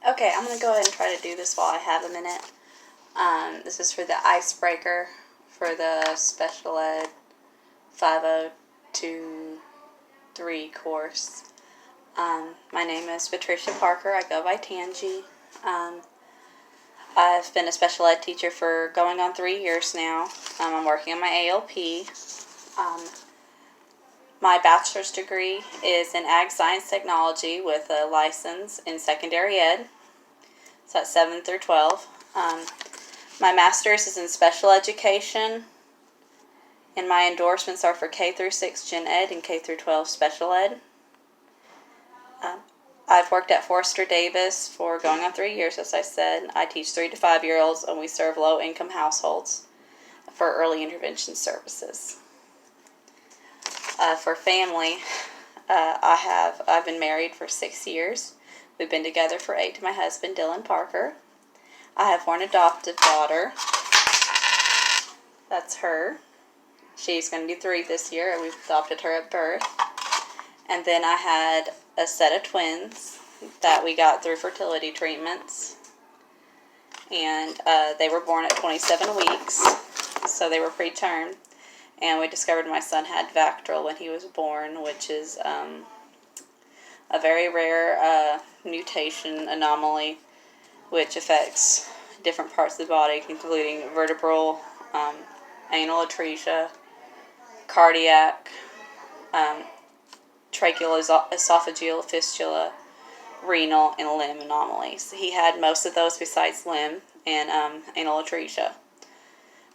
Okay, I'm going to go ahead and try to do this while I have a minute. This is for the icebreaker for the Special Ed 5023 course. My name is Patricia Parker. I go by Tangi. I've been a special ed teacher for going on 3 years now. I'm working on my ALP. My bachelor's degree is in Ag Science Technology with a license in secondary ed. So that's 7 through 12. My master's is in special education, and my endorsements are for K through 6 Gen Ed and K through 12 special ed. I've worked at Forster Davis for going on 3 years, as I said. I teach 3 to 5 year olds, and we serve low-income households for early intervention services. For family, I've been married for 6 years. We've been together for 8 to my husband, Dylan Parker. I have one adopted daughter. That's her. She's going to be 3 this year, and we've adopted her at birth. And then I had a set of twins that we got through fertility treatments. And they were born at 27 weeks, so they were preterm. And we discovered my son had Vactral when he was born, which is a very rare mutation anomaly which affects different parts of the body, including vertebral, anal atresia, cardiac, tracheoesophageal fistula, renal, and limb anomalies. He had most of those besides limb and anal atresia.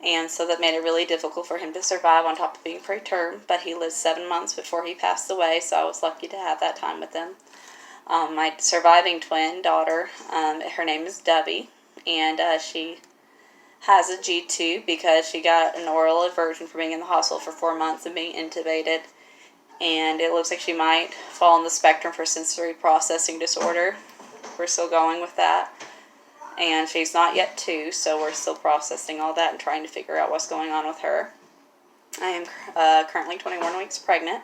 And so that made it really difficult for him to survive on top of being preterm, but he lived 7 months before he passed away, so I was lucky to have that time with him. My surviving twin daughter, her name is Debbie, and she has a G-tube because she got an oral aversion for being in the hospital for 4 months and being intubated, and it looks like she might fall on the spectrum for sensory processing disorder. We're still going with that. And she's not yet 2, so we're still processing all that and trying to figure out what's going on with her. I am currently 21 weeks pregnant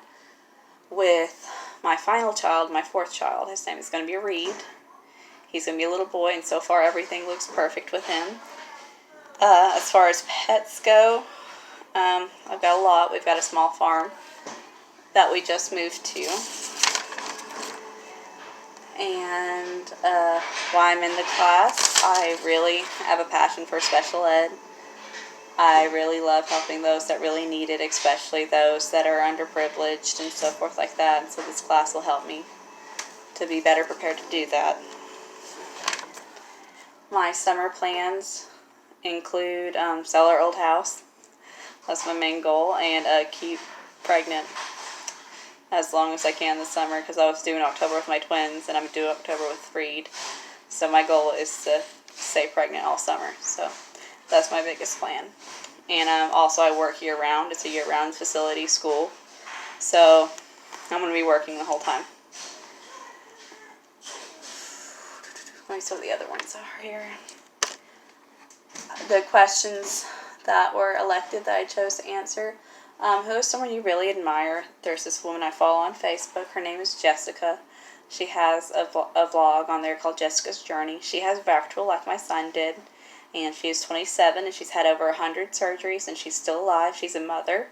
with my final child, my 4th child. His name is going to be Reed. He's going to be a little boy, and so far everything looks perfect with him. As far as pets go, I've got a lot. We've got a small farm that we just moved to. And while I'm in the class, I really have a passion for special ed. I really love helping those that really need it, especially those that are underprivileged and so forth like that. And so this class will help me to be better prepared to do that. My summer plans include sell our old house. That's my main goal, and keep pregnant as long as I can this summer, because I was due in October with my twins, and I'm due October with Reed. So my goal is to stay pregnant all summer. So that's my biggest plan. And also I work year-round. It's a year-round facility school. So I'm going to be working the whole time. Let me see what the other ones are here. The questions that were elected that I chose to answer. Who is someone you really admire? There's this woman I follow on Facebook. Her name is Jessica. She has a vlog on there called Jessica's Journey. She has Vactral like my son did, and she's 27, and she's had over 100 surgeries, and she's still alive. She's a mother.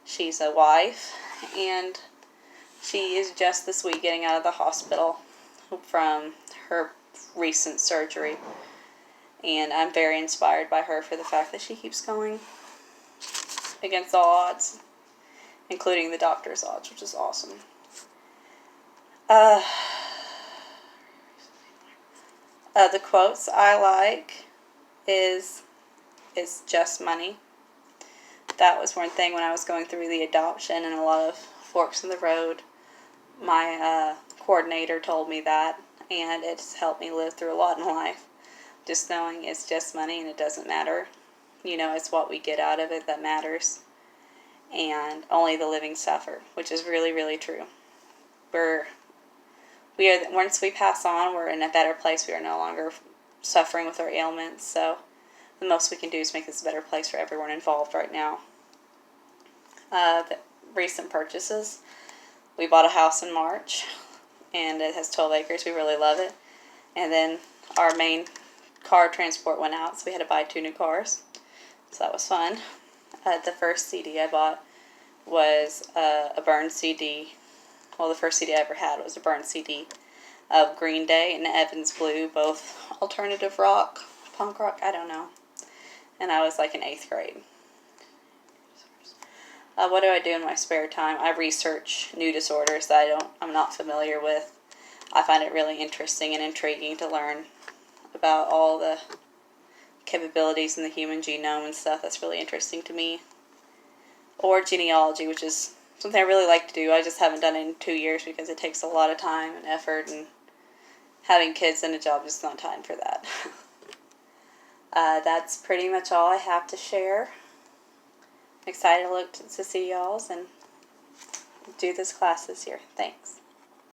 She's a wife, and she is just this week getting out of the hospital from her recent surgery. And I'm very inspired by her for the fact that she keeps going against all odds, including the doctor's odds, which is awesome. The quotes I like is just money. That was one thing when I was going through the adoption and a lot of forks in the road. My coordinator told me that, and it's helped me live through a lot in life. Just knowing it's just money and it doesn't matter. You know, it's what we get out of it that matters. And only the living suffer, which is really, really true. Once we pass on, we're in a better place. We are no longer suffering with our ailments. So the most we can do is make this a better place for everyone involved right now. The recent purchases. We bought a house in March, and it has 12 acres. We really love it. And then our main car transport went out, so we had to buy 2 new cars. So that was fun. The first CD I bought was a burned CD. Well, the first CD I ever had was a burned CD of Green Day and Evans Blue, both alternative rock, punk rock, I don't know. And I was like in 8th grade. What do I do in my spare time? I research new disorders that I'm not familiar with. I find it really interesting and intriguing to learn about all the capabilities in the human genome and stuff. That's really interesting to me. Or genealogy, which is something I really like to do. I just haven't done it in 2 years because it takes a lot of time and effort, and having kids and a job is not time for that. That's pretty much all I have to share. I'm excited to see y'all's and do this class this year. Thanks.